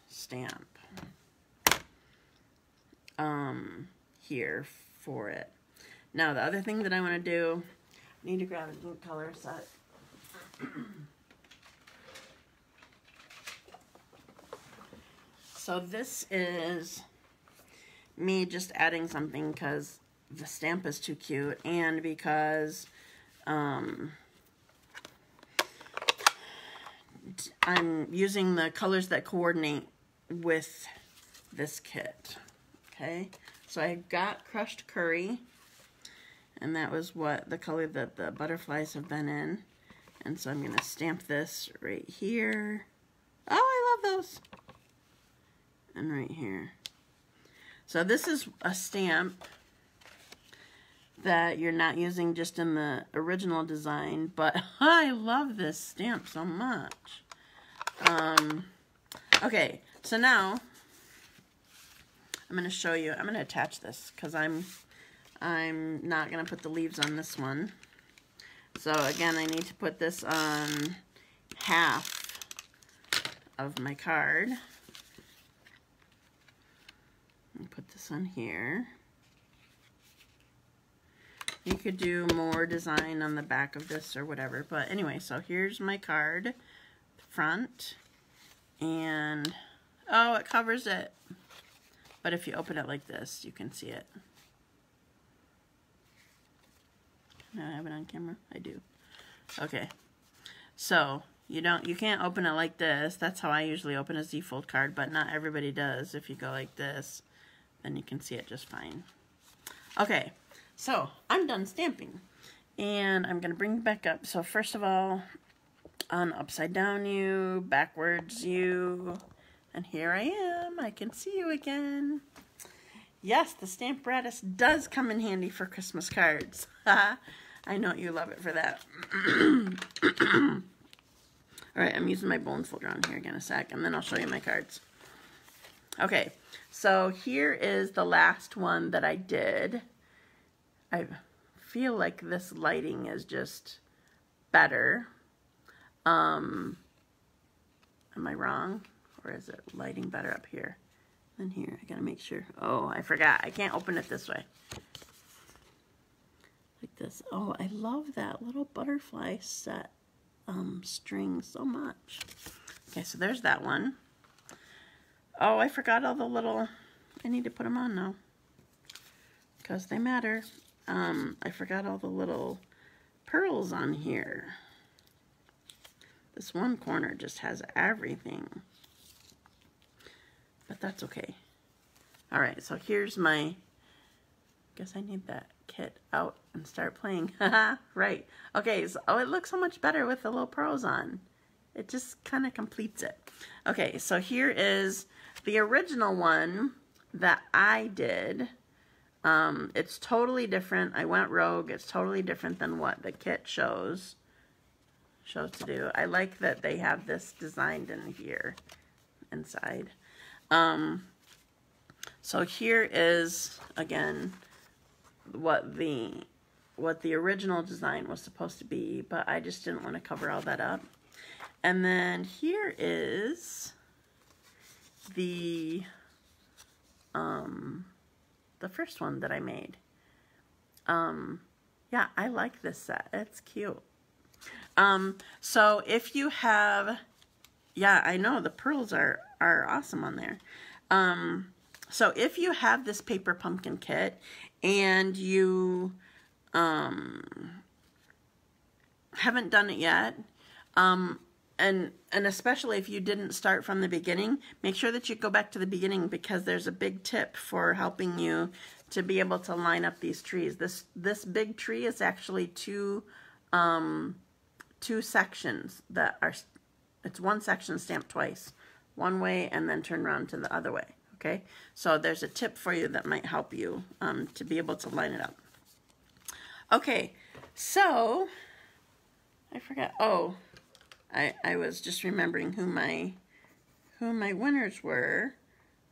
stamp here for it. Now, the other thing that I want to do, I need to grab a ink color set. So this is me just adding something because the stamp is too cute, and because I'm using the colors that coordinate with this kit. Okay, so I got crushed curry. And that was what the color that the butterflies have been in. And so I'm going to stamp this right here. Oh, I love those. And right here. So this is a stamp that you're not using just in the original design, but I love this stamp so much. Okay, so now I'm going to show you. I'm going to attach this because I'm not going to put the leaves on this one. So again, I need to put this on half of my card. Put this on here. You could do more design on the back of this or whatever. But anyway, so here's my card, front, and oh, it covers it. But if you open it like this, you can see it. I have it on camera. I do. Okay. So you can't open it like this. That's how I usually open a Z-fold card, but not everybody does. If you go like this, then you can see it just fine. Okay. So I'm done stamping, and I'm gonna bring it back up. So first of all, on upside down U, backwards U, and here I am. I can see you again. Yes, the Stamparatus does come in handy for Christmas cards. I know you love it for that. All right, I'm using my bone folder on here again a sec, and then I'll show you my cards. Okay, so here is the last one that I did. I feel like this lighting is just better. Am I wrong? Or is it lighting better up here? And here, I gotta make sure. Oh, I forgot. I can't open it this way. Like this. Oh, I love that little butterfly set string so much. Okay, so there's that one. Oh, I forgot all the little, I need to put them on now because they matter. I forgot all the little pearls on here. This one corner just has everything, but that's okay. All right, so here's my, guess I need that kit out and start playing. Right. Okay, so, oh, it looks so much better with the little pearls on. It just kind of completes it. Okay, so here is the original one that I did. It's totally different. I went rogue. It's totally different than what the kit shows to do. I like that they have this designed in here inside. So here is, again, what the original design was supposed to be, but I just didn't want to cover all that up. And then here is the first one that I made. Yeah, I like this set. It's cute. So if you have, yeah, I know the pearls are awesome on there. So if you have this paper pumpkin kit and you haven't done it yet, and especially if you didn't start from the beginning, make sure that you go back to the beginning because there's a big tip for helping you to be able to line up these trees. This big tree is actually two sections that are, it's one section stamped twice, one way and then turn around to the other way. Okay, so there's a tip for you that might help you to be able to line it up. Okay, so I forgot. Oh, I was just remembering who my winners were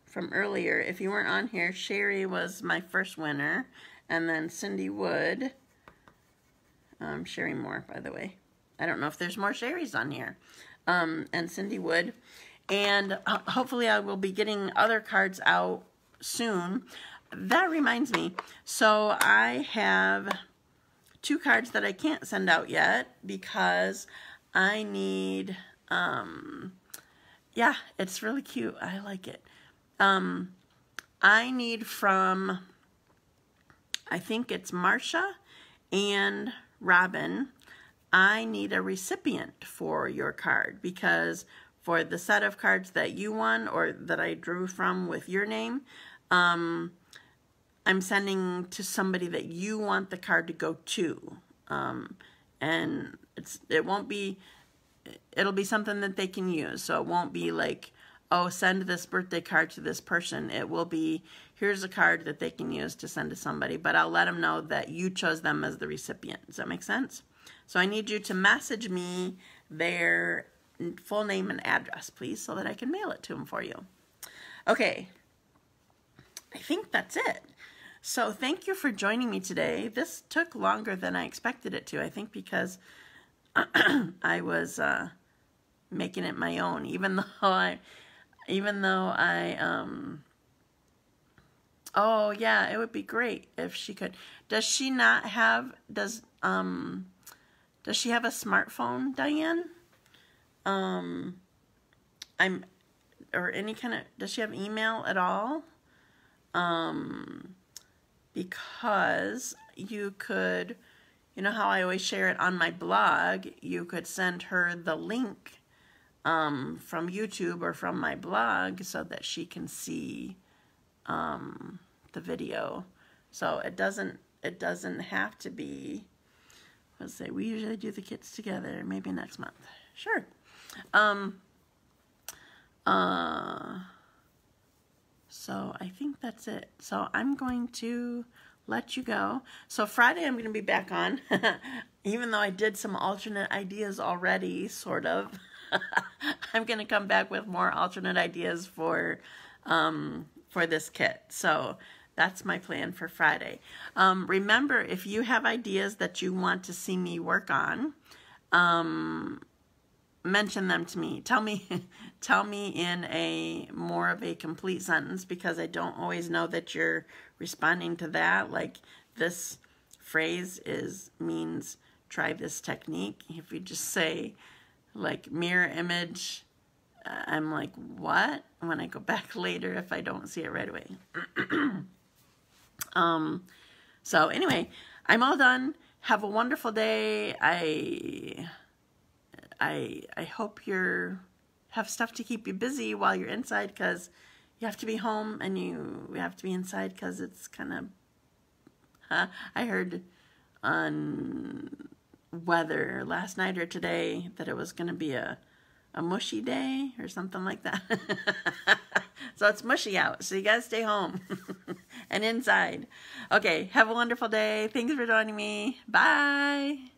from earlier. If you weren't on here, Sherry was my first winner, and then Cindy Wood. Sherry Moore, by the way. I don't know if there's more Sherrys on here. And Cindy Wood. And hopefully I will be getting other cards out soon. That reminds me. So I have 2 cards that I can't send out yet because I need, yeah, it's really cute. I like it. I need from, I think it's Marsha and Robin. I need a recipient for your card because for the set of cards that you won or that I drew from with your name, I'm sending to somebody that you want the card to go to. And it'll be something that they can use. So it won't be like, oh, send this birthday card to this person. It will be, here's a card that they can use to send to somebody, but I'll let them know that you chose them as the recipient. Does that make sense? So I need you to message me their full name and address, please, so that I can mail it to them for you. Okay, I think that's it. So thank you for joining me today. This took longer than I expected it to, I think because I was making it my own, even though I oh yeah, it would be great if she could. Does she not have, does she have a smartphone, Diane? Or any kind of, does she have email at all? Because you could, you know how I always share it on my blog, you could send her the link from YouTube or from my blog so that she can see the video. So it doesn't have to be, let's say, we usually do the kits together, maybe next month. Sure. So I think that's it. So I'm going to let you go. So Friday I'm going to be back on, even though I did some alternate ideas already, sort of. I'm going to come back with more alternate ideas for this kit. So that's my plan for Friday. Remember, if you have ideas that you want to see me work on, mention them to me. Tell me in a more of a complete sentence, because I don't always know that you're responding to that. Like, this phrase means try this technique. If you just say like mirror image, I'm like, what? When I go back later, if I don't see it right away. So anyway, I'm all done. Have a wonderful day. I hope you have stuff to keep you busy while you're inside, because you have to be home and you have to be inside because it's kind of, I heard on weather last night or today that it was going to be a mushy day or something like that. So it's mushy out, so you gotta stay home and inside. Okay, have a wonderful day. Thanks for joining me. Bye.